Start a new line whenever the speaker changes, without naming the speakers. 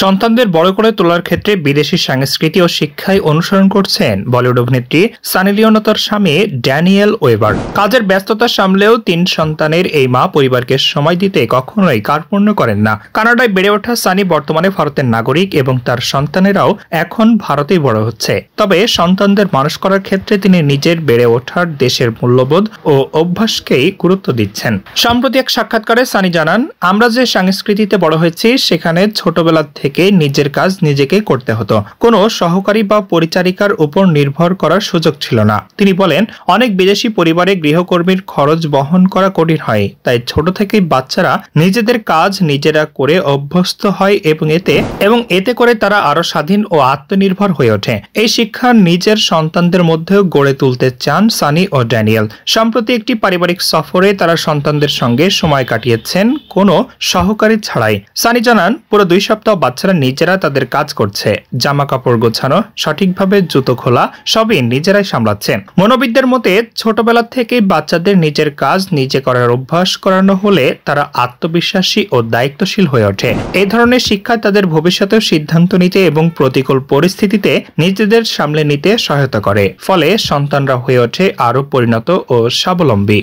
সন্তানদের বড় করে তোলার ক্ষেত্রে বিদেশি সংস্কৃতি ও শিক্ষায় অনুসরণ করছেন বলিউড অভিনেত্রী সানি লিওন ও তার স্বামী ড্যানিয়েল ওয়েবার। কাজের ব্যস্ততা সামলেও ৩ সন্তানের এই মা পরিবারকে সময় দিতে কখনোই কার্পণ্য করেন না। কানাডায় বেড়ে ওঠা সানি বর্তমানে ভারতের নাগরিক এবং তার সন্তানেরাও এখন ভারতেই বড় হচ্ছে। তবে সন্তানদের মানুষ করার ক্ষেত্রে তিনি নিজের বেড়ে ওঠার দেশের মূল্যবোধ ও অভ্যাসকেই গুরুত্ব দিচ্ছেন। সম্প্রতি এক সাক্ষাৎকারে সানি জানান, আমরা যে সংস্কৃতিতে বড় হয়েছি সেখানে ছোটবেলা থেকে নিজের কাজ নিজেকে করতে হতো। কোনো সহকারী বা পরিচারিকার উপর নির্ভর করার সুযোগ ছিল না। তিনি বলেন, অনেক বিদেশি পরিবারে গৃহকর্মীর খরচ বহন করা কঠিন হয়, তাই ছোট থেকেই বাচ্চারা নিজেদের কাজ নিজেরা করে অভ্যস্ত হয় এবং এতে করে তারা আরো স্বাধীন ও আত্মনির্ভর হয়ে ওঠে। এই শিক্ষা নিজের সন্তানদের মধ্যেও গড়ে তুলতে চান সানি ও ড্যানিয়েল। সম্প্রতি একটি পারিবারিক সফরে তারা সন্তানদের সঙ্গে সময় কাটিয়েছেন কোনো সহকারী ছাড়াই। সানি জানান, পুরো 2 সপ্তাহ বাচ্চারা নিজেরা তাদের কাজ করছে। জামা কাপড় গোছানো, সঠিকভাবে জুতো খোলা সবই নিজেরাই সামলাচ্ছেন। মনোবিদদের মতে ছোটবেলা থেকেই বাচ্চাদের নিজের কাজ নিজে করার অভ্যাস করানো হলে তারা আত্মবিশ্বাসী ও দায়িত্বশীল হয়ে ওঠে। এই ধরনের শিক্ষা তাদের ভবিষ্যতেও সিদ্ধান্ত নিতে এবং প্রতিকূল পরিস্থিতিতে নিজেদের সামলে নিতে সহায়তা করে। ফলে সন্তানরা হয়ে ওঠে আরো পরিণত ও স্বাবলম্বী।